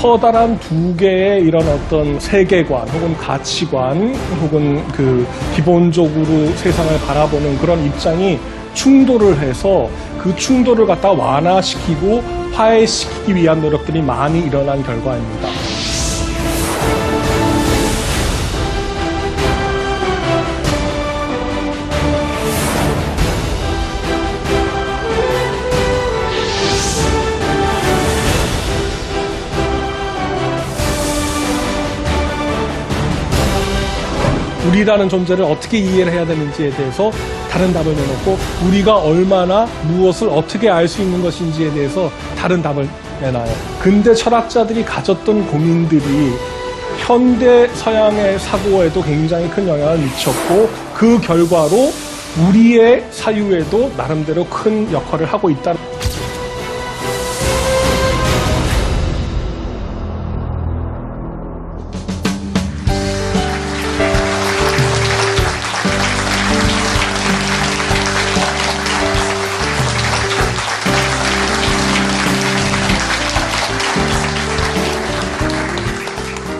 커다란 두 개의 이런 어떤 세계관 혹은 가치관 혹은 그 기본적으로 세상을 바라보는 그런 입장이 충돌을 해서 그 충돌을 갖다 완화시키고 화해시키기 위한 노력들이 많이 일어난 결과입니다. 우리라는 존재를 어떻게 이해를 해야 되는지에 대해서 다른 답을 내놓고 우리가 얼마나 무엇을 어떻게 알 수 있는 것인지에 대해서 다른 답을 내놔요. 근대 철학자들이 가졌던 고민들이 현대 서양의 사고에도 굉장히 큰 영향을 미쳤고 그 결과로 우리의 사유에도 나름대로 큰 역할을 하고 있다.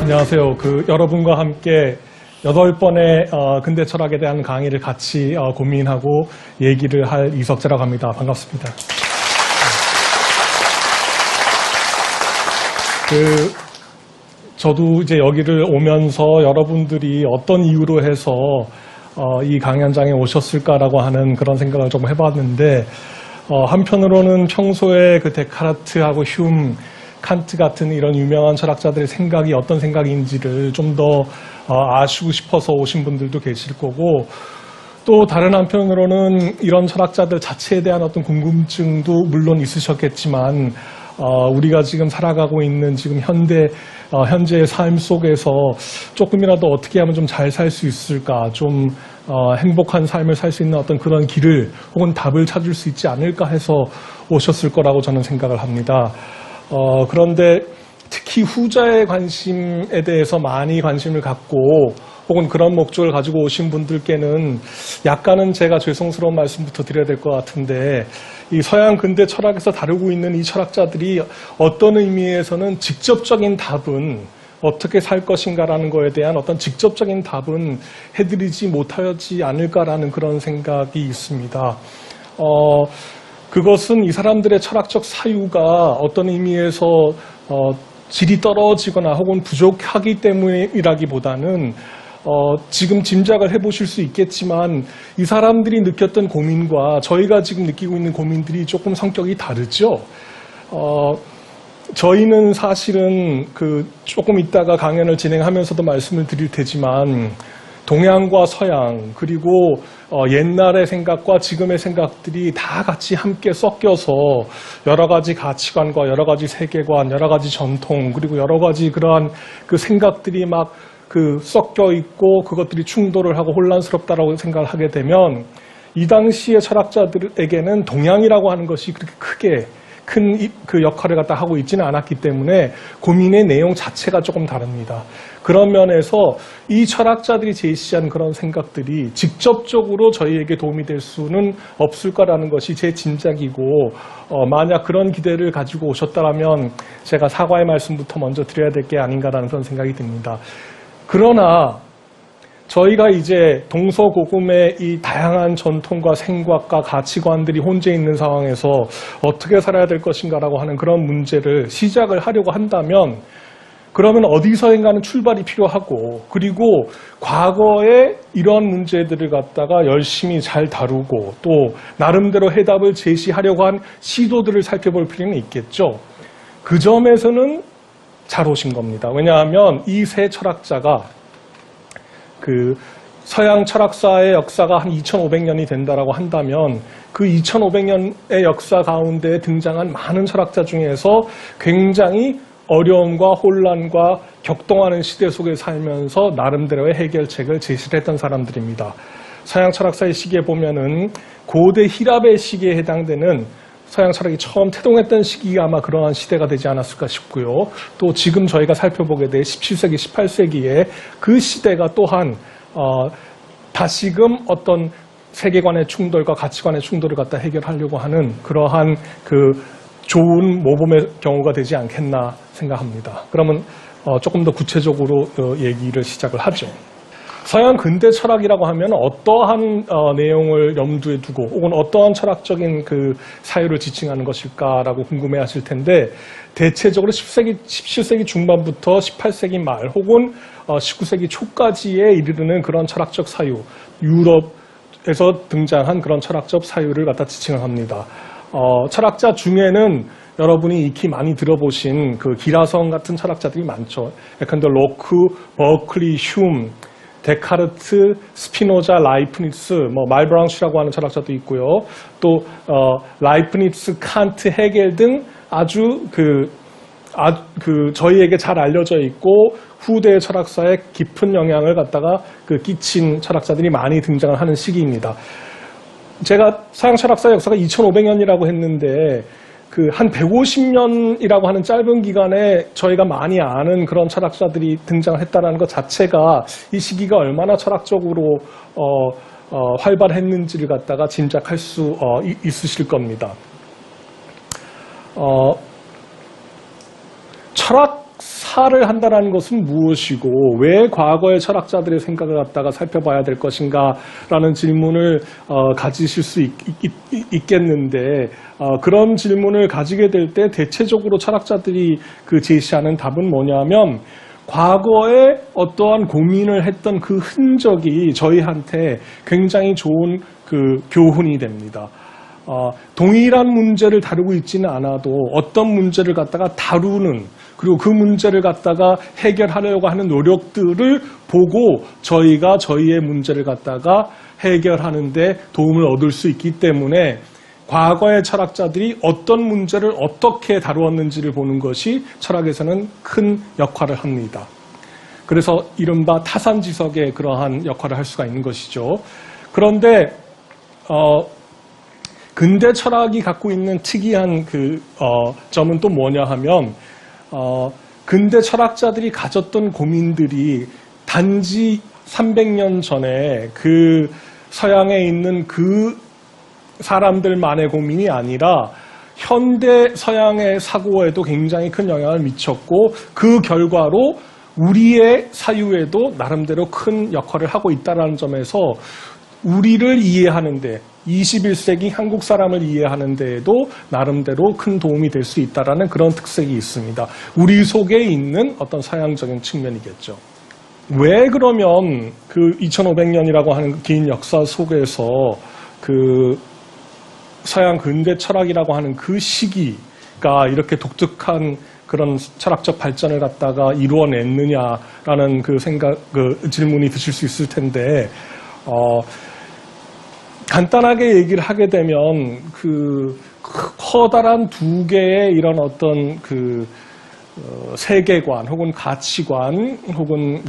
안녕하세요. 여러분과 함께 8번의 근대 철학에 대한 강의를 같이 고민하고 얘기를 할 이석재라고 합니다. 반갑습니다. 저도 이제 여기를 오면서 여러분들이 어떤 이유로 해서 이 강의 현장에 오셨을까라고 하는 그런 생각을 좀 해봤는데, 한편으로는 평소에 그 데카르트하고 휴움, 칸트 같은 이런 유명한 철학자들의 생각이 어떤 생각인지를 좀 더 아시고 싶어서 오신 분들도 계실 거고, 또 다른 한편으로는 이런 철학자들 자체에 대한 어떤 궁금증도 물론 있으셨겠지만, 우리가 지금 살아가고 있는 지금 현재의 삶 속에서 조금이라도 어떻게 하면 좀 잘 살 수 있을까, 좀 행복한 삶을 살 수 있는 어떤 그런 길을 혹은 답을 찾을 수 있지 않을까 해서 오셨을 거라고 저는 생각을 합니다. 그런데 특히 후자의 관심에 대해서 많이 관심을 갖고 혹은 그런 목적을 가지고 오신 분들께는 약간은 제가 죄송스러운 말씀부터 드려야 될 것 같은데, 이 서양 근대 철학에서 다루고 있는 이 철학자들이 어떤 의미에서는 직접적인 답은 어떻게 살 것인가라는 거에 대한 어떤 직접적인 답은 해드리지 못하지 않을까라는 그런 생각이 있습니다. 그것은 이 사람들의 철학적 사유가 어떤 의미에서 질이 떨어지거나 혹은 부족하기 때문이라기보다는 지금 짐작을 해보실 수 있겠지만 이 사람들이 느꼈던 고민과 저희가 지금 느끼고 있는 고민들이 조금 성격이 다르죠. 저희는 사실은 조금 이따가 강연을 진행하면서도 말씀을 드릴 테지만 동양과 서양, 그리고 옛날의 생각과 지금의 생각들이 다 같이 함께 섞여서 여러 가지 가치관과 여러 가지 세계관, 여러 가지 전통, 그리고 여러 가지 그러한 그 생각들이 막 섞여 있고 그것들이 충돌을 하고 혼란스럽다라고 생각을 하게 되면 이 당시의 철학자들에게는 동양이라고 하는 것이 그렇게 크게 큰 그 역할을 갖다 하고 있지는 않았기 때문에 고민의 내용 자체가 조금 다릅니다. 그런 면에서 이 철학자들이 제시한 그런 생각들이 직접적으로 저희에게 도움이 될 수는 없을 거라는 것이 제 짐작이고, 만약 그런 기대를 가지고 오셨다면 제가 사과의 말씀부터 먼저 드려야 될 게 아닌가라는 그런 생각이 듭니다. 그러나 저희가 이제 동서고금의 이 다양한 전통과 생각과 가치관들이 혼재 있는 상황에서 어떻게 살아야 될 것인가라고 하는 그런 문제를 시작을 하려고 한다면, 그러면 어디서인가는 출발이 필요하고, 그리고 과거에 이런 문제들을 갖다가 열심히 잘 다루고 또 나름대로 해답을 제시하려고 한 시도들을 살펴볼 필요는 있겠죠. 그 점에서는 잘 오신 겁니다. 왜냐하면 이 세 철학자가 서양 철학사의 역사가 한 2500년이 된다라고 한다면 그 2500년의 역사 가운데 등장한 많은 철학자 중에서 굉장히 어려움과 혼란과 격동하는 시대 속에 살면서 나름대로의 해결책을 제시를 했던 사람들입니다. 서양 철학사의 시기에 보면은 고대 히랍의 시기에 해당되는 서양 철학이 처음 태동했던 시기가 아마 그러한 시대가 되지 않았을까 싶고요. 또 지금 저희가 살펴보게 될 17세기, 18세기에 그 시대가 또한 다시금 어떤 세계관의 충돌과 가치관의 충돌을 갖다 해결하려고 하는 그러한 좋은 모범의 경우가 되지 않겠나 생각합니다. 그러면 조금 더 구체적으로 얘기를 시작을 하죠. 서양 근대 철학이라고 하면 어떠한 내용을 염두에 두고 혹은 어떠한 철학적인 그 사유를 지칭하는 것일까라고 궁금해하실 텐데, 대체적으로 17세기 중반부터 18세기 말 혹은 19세기 초까지에 이르는 그런 철학적 사유, 유럽에서 등장한 그런 철학적 사유를 갖다 지칭을 합니다. 철학자 중에는 여러분이 익히 많이 들어보신 그 기라성 같은 철학자들이 많죠. 예컨대 로크, 버클리, 흉, 데카르트, 스피노자, 라이프니츠, 말브랑슈라고 하는 철학자도 있고요. 또 라이프니츠, 칸트, 헤겔 등 아주 저희에게 잘 알려져 있고 후대 철학사에 깊은 영향을 갖다가 끼친 철학자들이 많이 등장을 하는 시기입니다. 제가 서양 철학사 역사가 2500년이라고 했는데 한 150년이라고 하는 짧은 기간에 저희가 많이 아는 그런 철학자들이 등장을 했다는 것 자체가 이 시기가 얼마나 철학적으로 활발했는지를 갖다가 짐작할 수 있으실 겁니다. 철학사를 한다는 것은 무엇이고 왜 과거의 철학자들의 생각을 갖다가 살펴봐야 될 것인가라는 질문을 가지실 수 있겠는데, 그런 질문을 가지게 될 때 대체적으로 철학자들이 제시하는 답은 뭐냐면, 과거에 어떠한 고민을 했던 그 흔적이 저희한테 굉장히 좋은 교훈이 됩니다. 동일한 문제를 다루고 있지는 않아도 어떤 문제를 갖다가 다루는, 그리고 그 문제를 갖다가 해결하려고 하는 노력들을 보고 저희가 저희의 문제를 갖다가 해결하는 데 도움을 얻을 수 있기 때문에 과거의 철학자들이 어떤 문제를 어떻게 다루었는지를 보는 것이 철학에서는 큰 역할을 합니다. 그래서 이른바 타산지석의 그러한 역할을 할 수가 있는 것이죠. 그런데 근대 철학이 갖고 있는 특이한 점은 또 뭐냐 하면, 근대 철학자들이 가졌던 고민들이 단지 300년 전에 서양에 있는 사람들만의 고민이 아니라 현대 서양의 사고에도 굉장히 큰 영향을 미쳤고, 그 결과로 우리의 사유에도 나름대로 큰 역할을 하고 있다는 점에서 우리를 이해하는데, 21세기 한국 사람을 이해하는 데에도 나름대로 큰 도움이 될 수 있다는 그런 특색이 있습니다. 우리 속에 있는 어떤 서양적인 측면이겠죠. 왜 그러면 2500년이라고 하는 긴 역사 속에서 서양 근대 철학이라고 하는 그 시기가 이렇게 독특한 그런 철학적 발전을 갖다가 이루어냈느냐라는 질문이 드실 수 있을 텐데, 간단하게 얘기를 하게 되면 커다란 두 개의 이런 어떤 세계관 혹은 가치관 혹은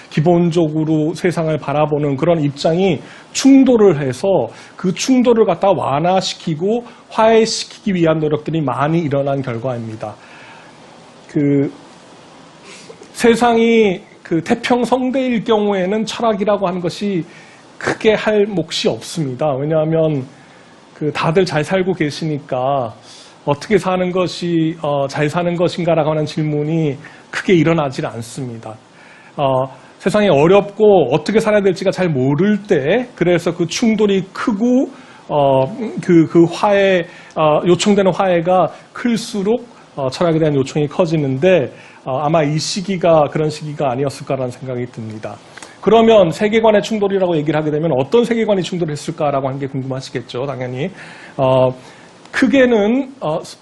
기본적으로 세상을 바라보는 그런 입장이 충돌을 해서 그 충돌을 갖다가 완화시키고 화해시키기 위한 노력들이 많이 일어난 결과입니다. 세상이 태평성대일 경우에는 철학이라고 하는 것이 크게 할 몫이 없습니다. 왜냐하면 다들 잘 살고 계시니까 어떻게 사는 것이 잘 사는 것인가라고 하는 질문이 크게 일어나질 않습니다. 세상이 어렵고 어떻게 살아야 될지가 잘 모를 때, 그래서 그 충돌이 크고 요청되는 화해가 클수록 철학에 대한 요청이 커지는데, 아마 이 시기가 그런 시기가 아니었을까라는 생각이 듭니다. 그러면 세계관의 충돌이라고 얘기를 하게 되면 어떤 세계관이 충돌했을까라고 하는 게 궁금하시겠죠, 당연히. 크게는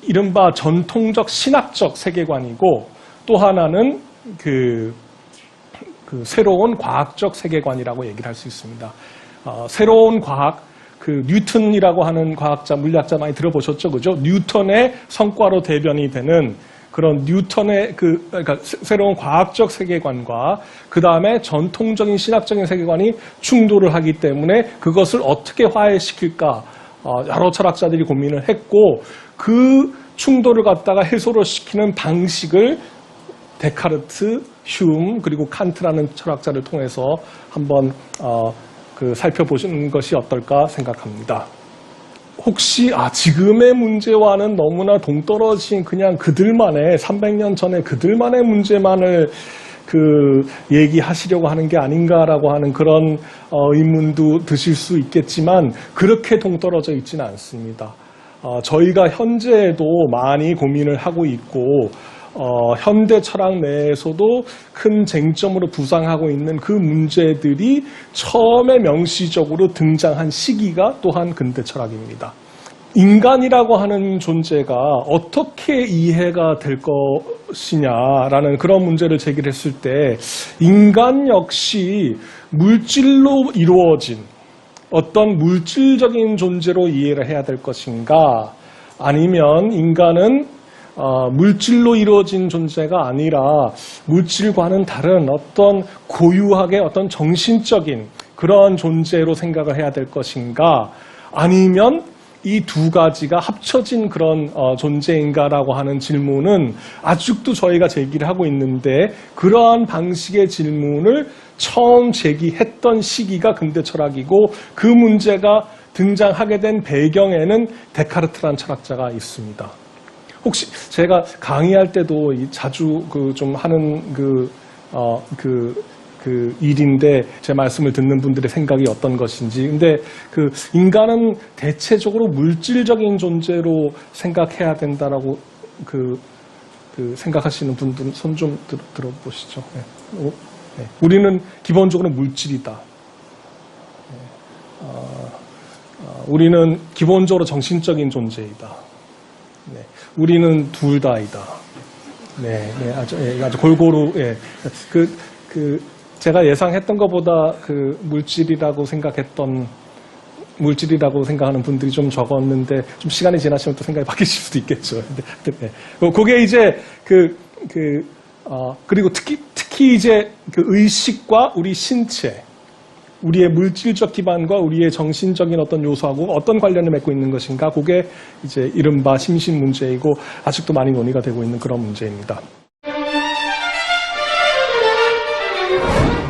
이른바 전통적 신학적 세계관이고, 또 하나는 새로운 과학적 세계관이라고 얘기를 할 수 있습니다. 새로운 과학, 뉴턴이라고 하는 과학자, 물리학자 많이 들어보셨죠, 그죠? 뉴턴의 성과로 대변이 되는 그런 뉴턴의 그러니까 새로운 과학적 세계관과 그 다음에 전통적인 신학적인 세계관이 충돌을 하기 때문에 그것을 어떻게 화해시킬까 여러 철학자들이 고민을 했고, 그 충돌을 갖다가 해소를 시키는 방식을 데카르트, 흉 그리고 칸트라는 철학자를 통해서 한번 살펴보시는 것이 어떨까 생각합니다. 혹시 지금의 문제와는 너무나 동떨어진 그냥 그들만의 300년 전에 그들만의 문제만을 얘기하시려고 하는 게 아닌가라고 하는 그런 의문도 드실 수 있겠지만 그렇게 동떨어져 있지는 않습니다. 저희가 현재에도 많이 고민을 하고 있고 현대 철학 내에서도 큰 쟁점으로 부상하고 있는 그 문제들이 처음에 명시적으로 등장한 시기가 또한 근대 철학입니다. 인간이라고 하는 존재가 어떻게 이해가 될 것이냐라는 그런 문제를 제기했을 때 인간 역시 물질로 이루어진 어떤 물질적인 존재로 이해를 해야 될 것인가, 아니면 인간은 물질로 이루어진 존재가 아니라 물질과는 다른 어떤 고유하게 어떤 정신적인 그런 존재로 생각을 해야 될 것인가, 아니면 이 두 가지가 합쳐진 그런 존재인가라고 하는 질문은 아직도 저희가 제기를 하고 있는데, 그러한 방식의 질문을 처음 제기했던 시기가 근대 철학이고 그 문제가 등장하게 된 배경에는 데카르트라는 철학자가 있습니다. 혹시 제가 강의할 때도 자주 좀 하는 일인데 제 말씀을 듣는 분들의 생각이 어떤 것인지. 근데 인간은 대체적으로 물질적인 존재로 생각해야 된다라고 생각하시는 분들은 손 좀 들어보시죠. 네. 네. 우리는 기본적으로 물질이다. 우리는 기본적으로 정신적인 존재이다. 네. 우리는 둘 다이다. 네, 네, 아주 골고루, 예. 제가 예상했던 것보다 물질이라고 생각하는 분들이 좀 적었는데, 좀 시간이 지나시면 또 생각이 바뀌실 수도 있겠죠. 근데, 네. 그게 이제, 그리고 특히 이제 의식과 우리 신체, 우리의 물질적 기반과 우리의 정신적인 어떤 요소하고 어떤 관련을 맺고 있는 것인가, 그게 이제 이른바 심신 문제이고 아직도 많이 논의가 되고 있는 그런 문제입니다.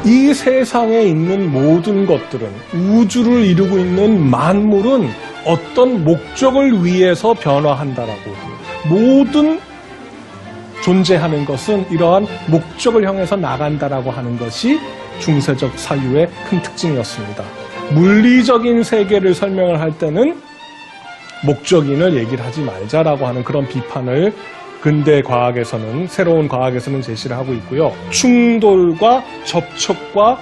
이 세상에 있는 모든 것들은, 우주를 이루고 있는 만물은 어떤 목적을 위해서 변화한다라고. 모든 존재하는 것은 이러한 목적을 향해서 나간다라고 하는 것이 중세적 사유의 큰 특징이었습니다. 물리적인 세계를 설명을 할 때는 목적인을 얘기를 하지 말자라고 하는 그런 비판을 근대 과학에서는, 새로운 과학에서는 제시를 하고 있고요. 충돌과 접촉과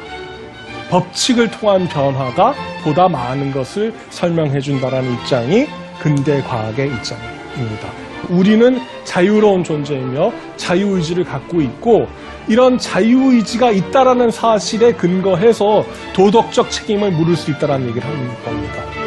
법칙을 통한 변화가 보다 많은 것을 설명해 준다는 입장이 근대 과학의 입장입니다. 우리는 자유로운 존재이며 자유의지를 갖고 있고, 이런 자유의지가 있다라는 사실에 근거해서 도덕적 책임을 물을 수 있다는 얘기를 하는 겁니다.